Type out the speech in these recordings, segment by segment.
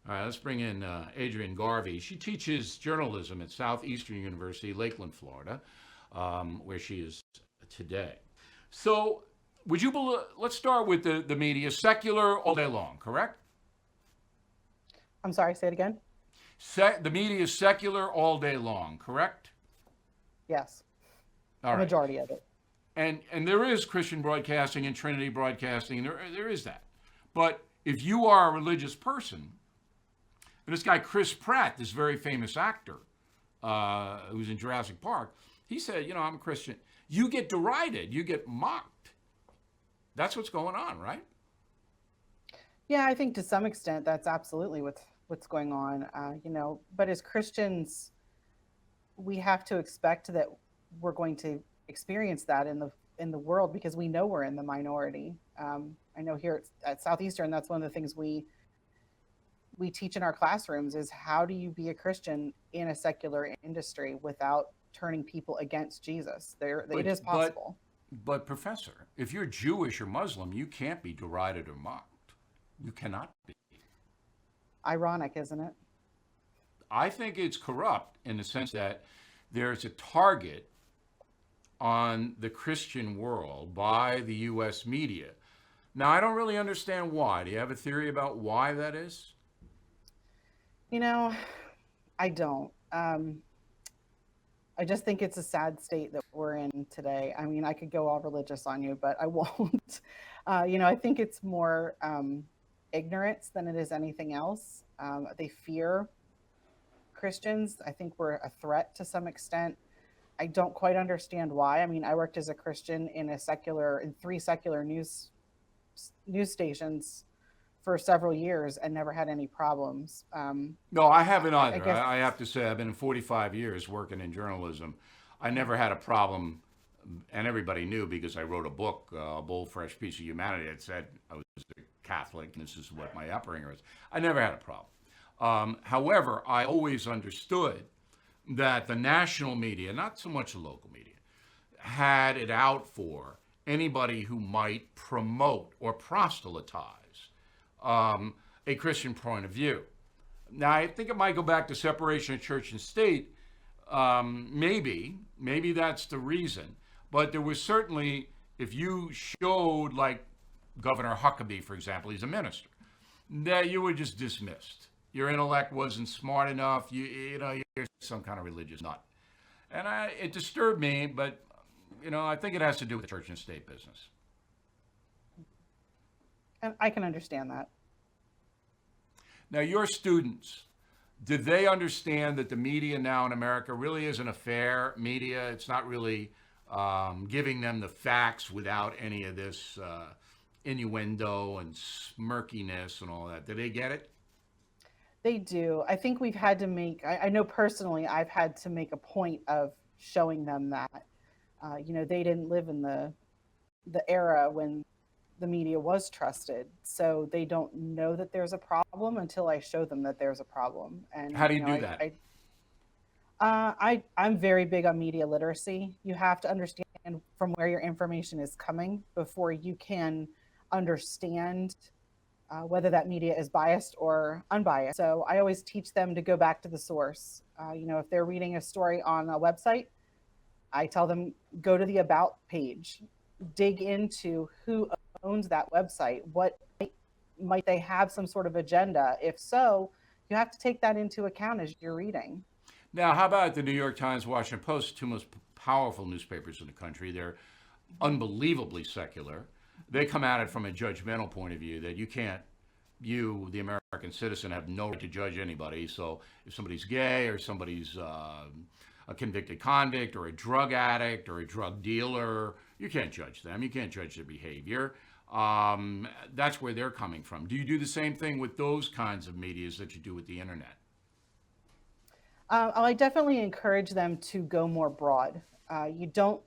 All right, let's bring in Adrienne Garvey. She teaches journalism at Southeastern University, Lakeland, Florida, where she is today. So, let's start with the media, secular all day long, correct? I'm sorry, say it again. The media is secular all day long, correct? Yes, All a right. majority of it. And there is Christian broadcasting and Trinity broadcasting, and there is that. But if you are a religious person, and this guy Chris Pratt, this very famous actor, who's in Jurassic Park, he said, I'm a Christian. You get derided, you get mocked. That's what's going on, right? Yeah, I think to some extent that's absolutely what's going on. But as Christians, we have to expect that we're going to experience that in the world because we know we're in the minority. I know here at Southeastern, that's one of the things we teach in our classrooms is how do you be a Christian in a secular industry without turning people against Jesus? It But is but possible. but professor, if you're Jewish or Muslim, you can't be derided or mocked. You cannot be. Ironic, isn't it? I think it's corrupt in the sense that there's a target on the Christian world by the U.S. media. Now, I don't really understand why. Do you have a theory about why that is? You know, I don't. I just think it's a sad state that we're in today. I mean, I could go all religious on you, but I won't. I think it's more ignorance than it is anything else. They fear Christians. I think we're a threat to some extent. I don't quite understand why. I mean, I worked as a Christian in three secular news stations for several years and never had any problems. No, I haven't I either. guess I have to say, I've been 45 years working in journalism. I never had a problem, and everybody knew because I wrote a book, A Bold, Fresh Piece of Humanity, that said I was a Catholic, and this is what my upbringing was. I never had a problem. However, I always understood that the national media, not so much the local media, had it out for anybody who might promote or proselytize a Christian point of view. Now, I think it might go back to separation of church and state. Maybe that's the reason. But there was certainly, if you showed, like Governor Huckabee, for example, he's a minister, that you were just dismissed. Your intellect wasn't smart enough. You're some kind of religious nut. And it disturbed me, but I think it has to do with the church and state business. and I can understand that. Now, your students, did they understand that the media now in America really isn't a fair media? It's not really giving them the facts without any of this innuendo and smirkiness and all that. Did they get it? They do. I think we've had to I know personally, I've had to make a point of showing them that, they didn't live in the era when the media was trusted. So they don't know that there's a problem until I show them that there's a problem. And, How do you do that? I'm very big on media literacy. You have to understand from where your information is coming before you can understand whether that media is biased or unbiased. So I always teach them to go back to the source. If they're reading a story on a website, I tell them go to the about page, dig into who owns that website. What might they have some sort of agenda? If so, you have to take that into account as you're reading. Now, how about the New York Times, Washington Post, two most powerful newspapers in the country? They're unbelievably secular. They come at it from a judgmental point of view that you, the American citizen, have no right to judge anybody. So if somebody's gay or somebody's a convicted convict or a drug addict or a drug dealer, you can't judge them. You can't judge their behavior. That's where they're coming from. Do you do the same thing with those kinds of medias that you do with the internet? I definitely encourage them to go more broad. You don't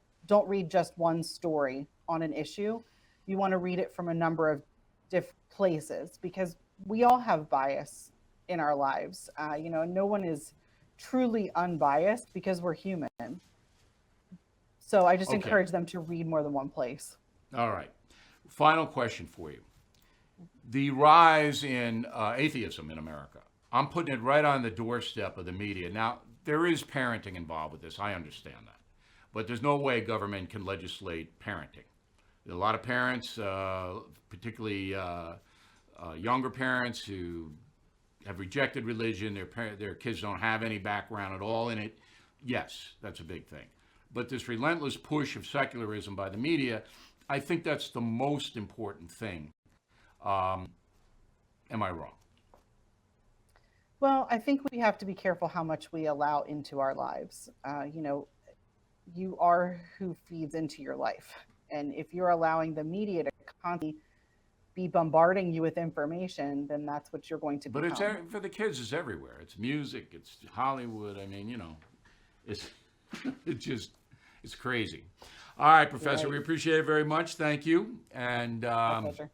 read just one story on an issue. You want to read it from a number of different places because we all have bias in our lives. No one is truly unbiased because we're human. So I just Okay. encourage them to read more than one place. All right. Final question for you. The rise in atheism in America. I'm putting it right on the doorstep of the media. Now, there is parenting involved with this. I understand that. But there's no way government can legislate parenting. There are a lot of parents, particularly younger parents, who have rejected religion. Their kids don't have any background at all in it. Yes, that's a big thing. But this relentless push of secularism by the media, I think that's the most important thing. Am I wrong? Well, I think we have to be careful how much we allow into our lives. You are who feeds into your life. And if you're allowing the media to constantly be bombarding you with information, then that's what you're going to But become. for the kids, it's everywhere. It's music, it's Hollywood. I mean, it's it's crazy. All right, Professor, Right. we appreciate it very much. Thank you. And My pleasure.